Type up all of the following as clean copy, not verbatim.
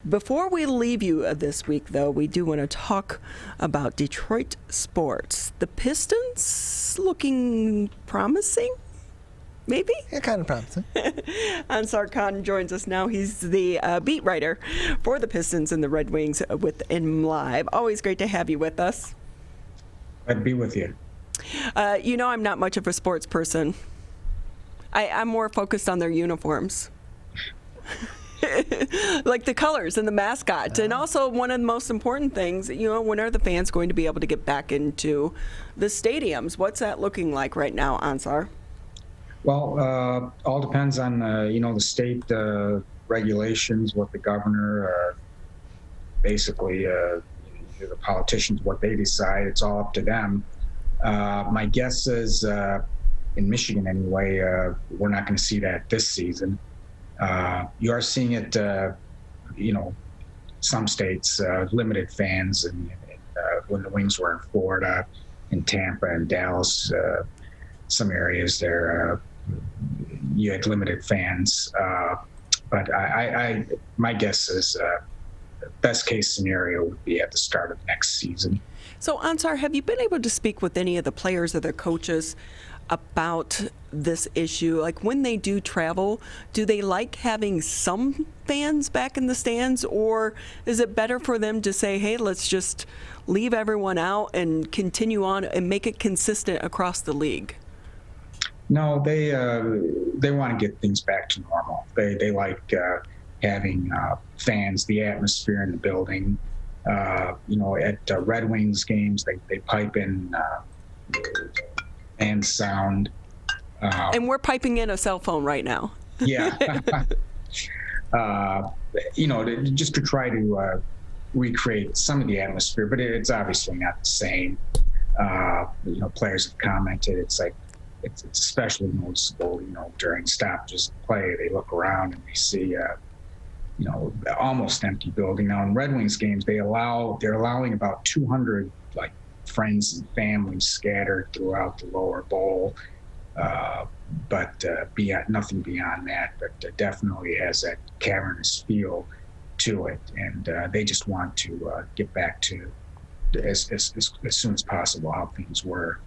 Before we leave you this week, though, we do want to talk about Detroit sports. The Pistons looking promising, maybe? Yeah, kind of promising. Ansar Khan joins us now. He's the beat writer for the Pistons and the Red Wings with MLive. Always great to have you with us. I'd be with you. I'm not much of a sports person. I'm more focused on their uniforms. Like the colors and the mascot. And also one of the most important things, when are the fans going to be able to get back into the stadiums? What's that looking like right now, Ansar? Well, all depends on, the state regulations, what the governor, basically, the politicians, what they decide. It's all up to them. My guess is, in Michigan anyway, we're not going to see that this season. You are seeing it, some states, limited fans, and when the Wings were in Florida, in Tampa and Dallas, some areas there, you had limited fans. But my guess is best case scenario would be at the start of next season. So, Ansar, have you been able to speak with any of the players or their coaches about this issue? Like, when they do travel, do they like having some fans back in the stands, or is it better for them to say, hey, let's just leave everyone out and continue on and make it consistent across the league? No, they want to get things back to normal. They like having fans, the atmosphere in the building. At Red Wings games, they pipe in and sound. And we're piping in a cell phone right now. Yeah. Just to try to recreate some of the atmosphere, but it's obviously not the same. Players have commented, it's especially noticeable, during stoppages of play. They look around and they see, almost empty building. Now in Red Wings games, they're allowing about 200 friends and families scattered throughout the lower bowl, but nothing beyond that. But definitely has that cavernous feel to it, and they just want to get back to as soon as possible how things were.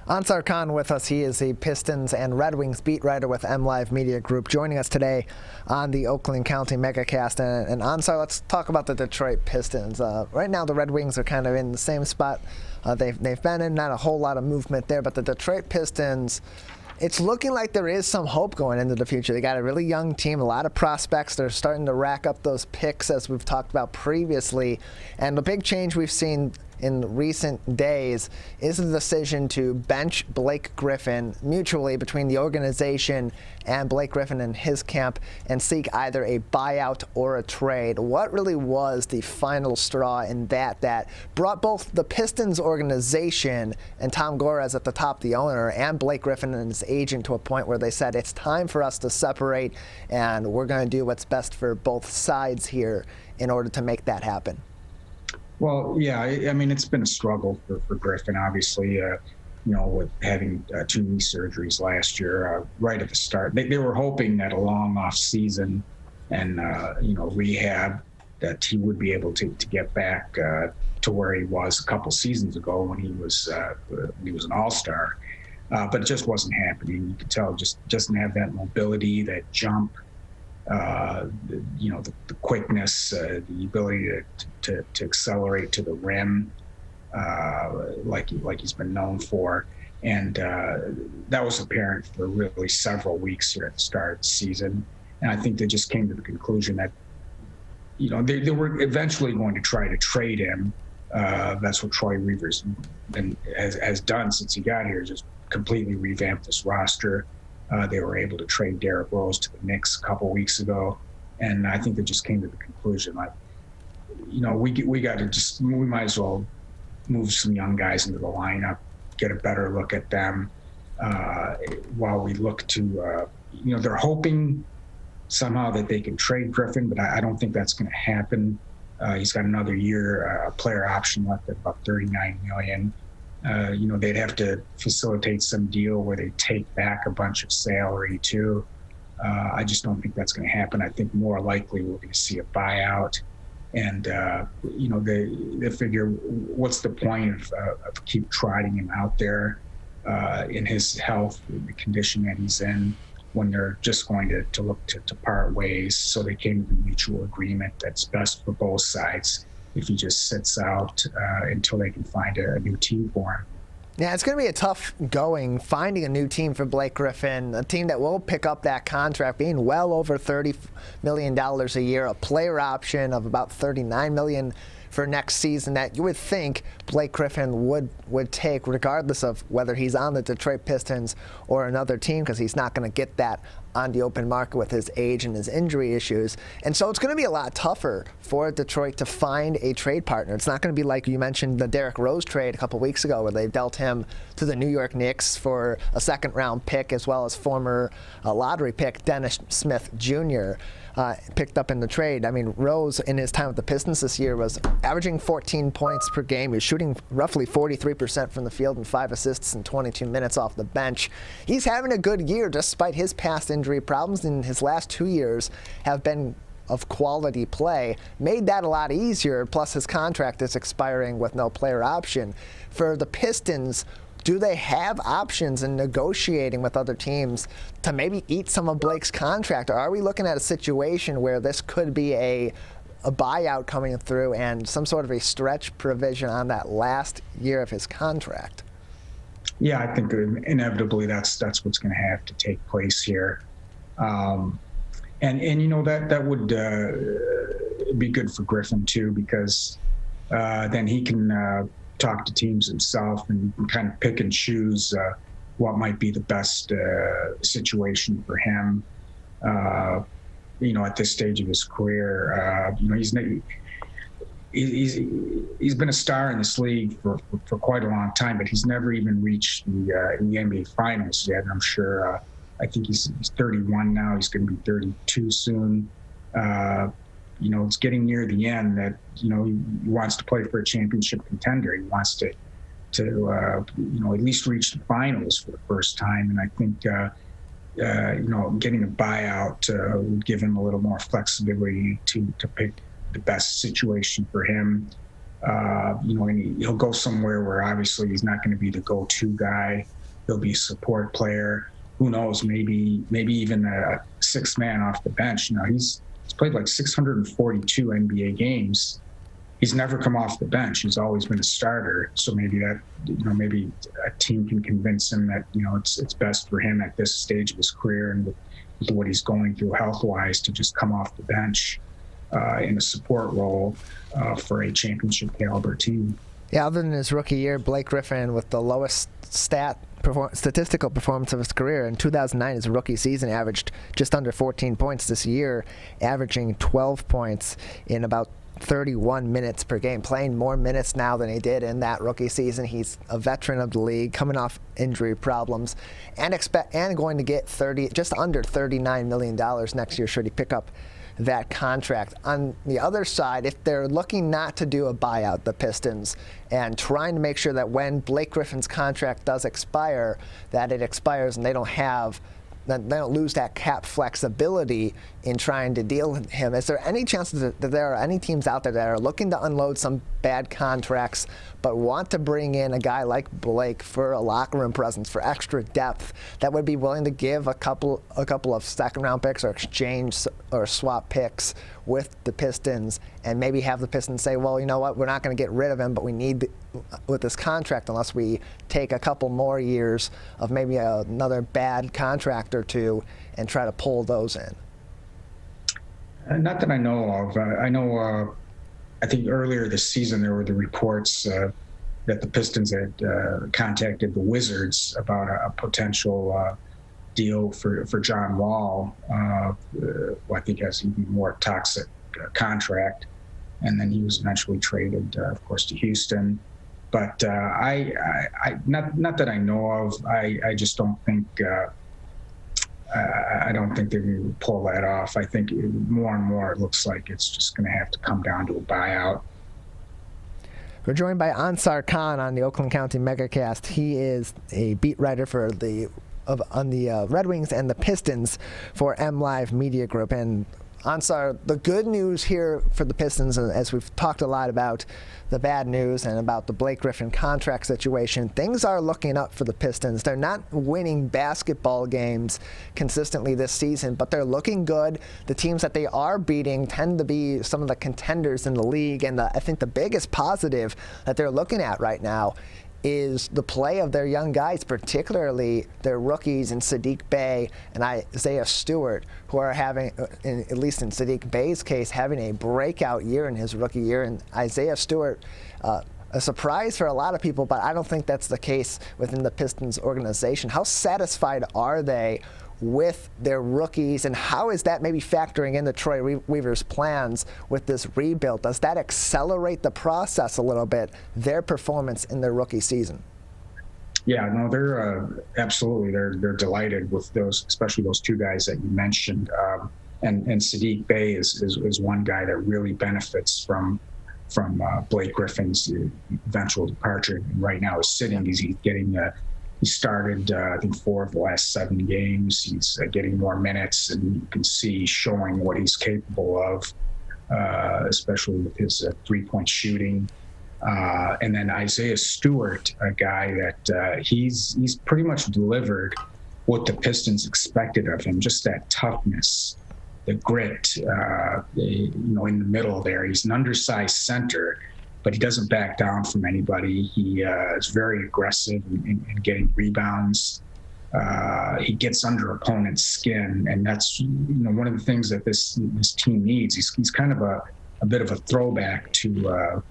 Ansar Khan with us. He is a Pistons and Red Wings beat writer with MLive Media Group, joining us today on the Oakland County Megacast. And Ansar, let's talk about the Detroit Pistons. Right now, the Red Wings are kind of in the same spot they've been in. Not a whole lot of movement there, but the Detroit Pistons, it's looking like there is some hope going into the future. They got a really young team, a lot of prospects. They're starting to rack up those picks, as we've talked about previously. And the big change we've seen in recent days is the decision to bench Blake Griffin mutually between the organization and Blake Griffin and his camp, and seek either a buyout or a trade. What really was the final straw in that brought both the Pistons organization and Tom Gores at the top, the owner, and Blake Griffin and his agent to a point where they said it's time for us to separate, and we're going to do what's best for both sides here in order to make that happen? Well, yeah, it's been a struggle for Griffin, obviously, with having 2 knee surgeries last year, right at the start. They were hoping that a long off season and, rehab, that he would be able to get back to where he was a couple seasons ago when he was an all-star. But it just wasn't happening. You could tell just doesn't have that mobility, that jump. The quickness, the ability to accelerate to the rim, like he's been known for, and that was apparent for really several weeks here at the start of the season. And I think they just came to the conclusion that, they were eventually going to try to trade him. That's what Troy Reaver's has done since he got here, just completely revamped this roster. They were able to trade Derrick Rose to the Knicks a couple weeks ago, and I think they just came to the conclusion, we might as well move some young guys into the lineup, get a better look at them, while we look to, they're hoping somehow that they can trade Griffin, but I don't think that's going to happen. He's got another year, player option left at about $39 million. They'd have to facilitate some deal where they take back a bunch of salary too. I just don't think that's going to happen. I think more likely we're going to see a buyout. And, they figure, what's the point of keep trotting him out there in his health, in the condition that he's in, when they're just going to look to part ways. So they came to a mutual agreement that's best for both sides if he just sits out until they can find a new team for him. Yeah, it's going to be a tough going finding a new team for Blake Griffin, a team that will pick up that contract, being well over $30 million a year, a player option of about $39 million for next season that you would think Blake Griffin would take regardless of whether he's on the Detroit Pistons or another team, because he's not going to get that on the open market with his age and his injury issues. And so it's going to be a lot tougher for Detroit to find a trade partner. It's not going to be like you mentioned the Derrick Rose trade a couple weeks ago, where they dealt him to the New York Knicks for a second-round pick, as well as former lottery pick Dennis Smith Jr. Picked up in the trade. I mean, Rose, in his time with the Pistons this year, was averaging 14 points per game. He was shooting roughly 43% from the field and 5 assists in 22 minutes off the bench. He's having a good year despite his past injury problems, and his last 2 years have been of quality play. Made that a lot easier, plus his contract is expiring with no player option. For the Pistons, do they have options in negotiating with other teams to maybe eat some of Blake's contract? Or are we looking at a situation where this could be a buyout coming through and some sort of a stretch provision on that last year of his contract? Yeah, I think inevitably that's what's going to have to take place here. And that would be good for Griffin too, because then he can talk to teams himself and kind of pick and choose what might be the best situation for him. At this stage of his career, he's been a star in this league for quite a long time, but he's never even reached the NBA Finals yet. And I'm sure. I think he's 31 now. He's going to be 32 soon. It's getting near the end that, he wants to play for a championship contender. He wants to at least reach the finals for the first time. And I think, getting a buyout would give him a little more flexibility to pick the best situation for him. And he'll go somewhere where obviously he's not going to be the go-to guy. He'll be a support player. Who knows, maybe even a sixth man off the bench. He's played like 642 NBA games. He's never come off the bench. He's always been a starter. So maybe maybe a team can convince him that, it's best for him at this stage of his career and with what he's going through health-wise to just come off the bench in a support role for a championship caliber team. Yeah, other than his rookie year, Blake Griffin with the lowest statistical performance of his career. In 2009, his rookie season, averaged just under 14 points. This year, averaging 12 points in about 31 minutes per game, playing more minutes now than he did in that rookie season. He's a veteran of the league, coming off injury problems, and going to get just under $39 million next year should he pick up that contract. On the other side, if they're looking not to do a buyout, the Pistons, and trying to make sure that when Blake Griffin's contract does expire, that it expires and they don't lose that cap flexibility in trying to deal with him. Is there any chance that there are any teams out there that are looking to unload some bad contracts but want to bring in a guy like Blake for a locker room presence, for extra depth, that would be willing to give a couple of second-round picks or exchange or swap picks with the Pistons, and maybe have the Pistons say, well, you know what, we're not going to get rid of him, but we need with this contract unless we take a couple more years of maybe another bad contract or two and try to pull those in? Not that I know of. I think earlier this season there were the reports that the Pistons had contacted the Wizards about a potential deal for John Wall, who I think has an even more toxic contract. And then he was eventually traded, of course, to Houston. But not that I know of. I just don't think. I don't think they're going to pull that off. I think more and more it looks like it's just going to have to come down to a buyout. We're joined by Ansar Khan on the Oakland County Megacast. He is a beat writer for the on the Red Wings and the Pistons for MLive Media Group. And Ansar, the good news here for the Pistons, as we've talked a lot about the bad news and about the Blake Griffin contract situation, things are looking up for the Pistons. They're not winning basketball games consistently this season, but they're looking good. The teams that they are beating tend to be some of the contenders in the league, and I think the biggest positive that they're looking at right now is the play of their young guys, particularly their rookies in Sadiq Bey and Isaiah Stewart, who are having, at least in Sadiq Bey's case, having a breakout year in his rookie year. And Isaiah Stewart, a surprise for a lot of people, but I don't think that's the case within the Pistons organization. How satisfied are they with their rookies, and how is that maybe factoring into Troy Weaver's plans with this rebuild? Does that accelerate the process a little bit, their performance in their rookie season? Yeah, no, they're absolutely they're delighted with those, especially those two guys that you mentioned. And Sadiq Bey is one guy that really benefits from Blake Griffin's eventual departure. And right now is sitting. He's getting. He started, I think, 4 of the last 7 games. He's getting more minutes, and you can see showing what he's capable of, especially with his 3-point shooting. And then Isaiah Stewart, a guy that he's pretty much delivered what the Pistons expected of him, just that toughness, the grit, in the middle there. He's an undersized center, but he doesn't back down from anybody. He is very aggressive in getting rebounds. He gets under opponents' skin, and that's one of the things that this team needs. He's kind of a bit of a throwback to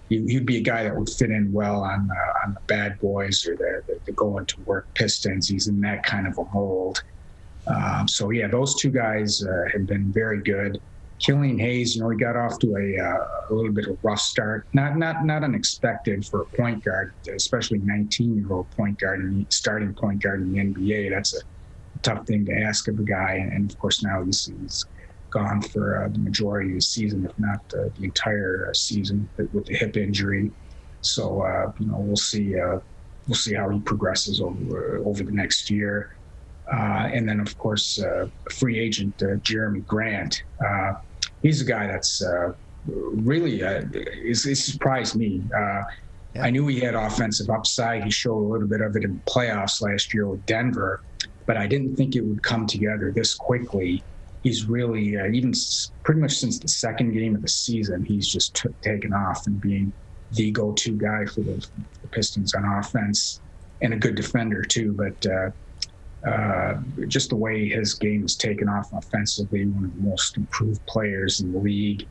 he'd be a guy that would fit in well on the Bad Boys or the going to work Pistons. He's in that kind of a mold. So yeah, those two guys have been very good. Killian Hayes, he got off to a little bit of a rough start. Not unexpected for a point guard, especially 19-year-old point guard and starting point guard in the NBA. That's a tough thing to ask of a guy. And of course, now he's gone for the majority of the season, if not the entire season, with the hip injury. So we'll see how he progresses over the next year. And then, of course, free agent Jeremy Grant. He's a guy that's really he's surprised me. Yeah. I knew he had offensive upside. He showed a little bit of it in the playoffs last year with Denver, but I didn't think it would come together this quickly. He's really, even pretty much since the second game of the season, he's just taken off and being the go-to guy for the Pistons on offense, and a good defender too. But just the way his game has taken off offensively, one of the most improved players in the league.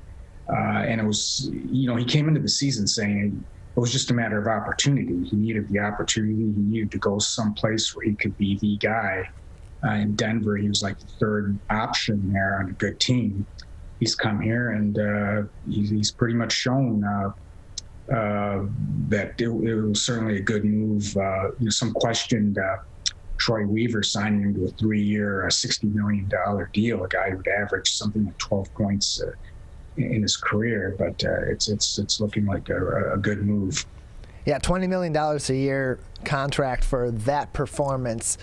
And it was, he came into the season saying it was just a matter of opportunity. He needed the opportunity. He needed to go someplace where he could be the guy. In Denver, he was like the third option there on a good team. He's come here, and he's pretty much shown that it was certainly a good move. Some questioned Troy Weaver signing him to a 3-year, $60 million deal, a guy who would average something like 12 points in his career, but it's looking like a good move. Yeah, $20 million a year contract for that performance.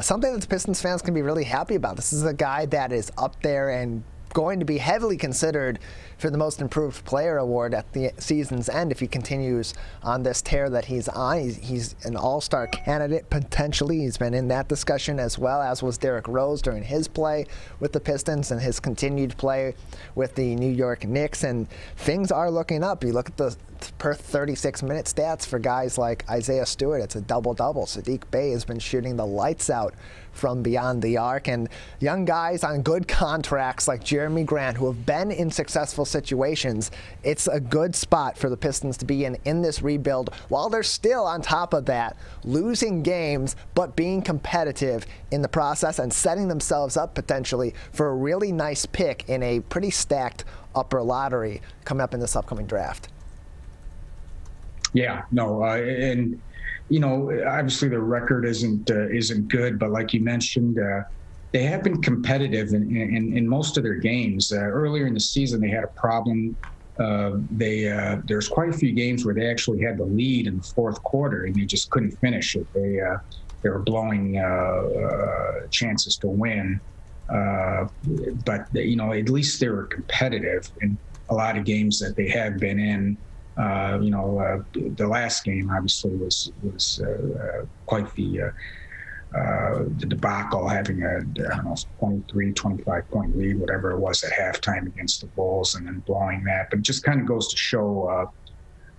Something that the Pistons fans can be really happy about. This is a guy that is up there and going to be heavily considered for the Most Improved Player award at the season's end if he continues on this tear that he's on. He's an all-star candidate, potentially. He's been in that discussion, as well as was Derrick Rose during his play with the Pistons and his continued play with the New York Knicks. And things are looking up. You look at the per 36-minute stats for guys like Isaiah Stewart. It's a double-double. Sadiq Bey has been shooting the lights out from beyond the arc. And young guys on good contracts like Jeremy Grant, who have been in successful situations, it's a good spot for the Pistons to be in this rebuild, while they're still on top of that, losing games, but being competitive in the process and setting themselves up potentially for a really nice pick in a pretty stacked upper lottery coming up in this upcoming draft. Yeah, no, and obviously the record isn't good, but like you mentioned, they have been competitive in most of their games. Earlier in the season, they had a problem. There's quite a few games where they actually had the lead in the fourth quarter and they just couldn't finish it. they were blowing chances to win. But at least they were competitive in a lot of games that they have been in. The last game obviously was quite the debacle, having a 23, 25 point lead, whatever it was at halftime against the Bulls, and then blowing that. But it just kind of goes to show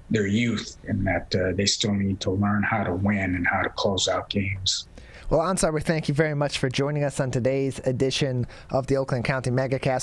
their youth in that they still need to learn how to win and how to close out games. Well, Ansar, we thank you very much for joining us on today's edition of the Oakland County MegaCast.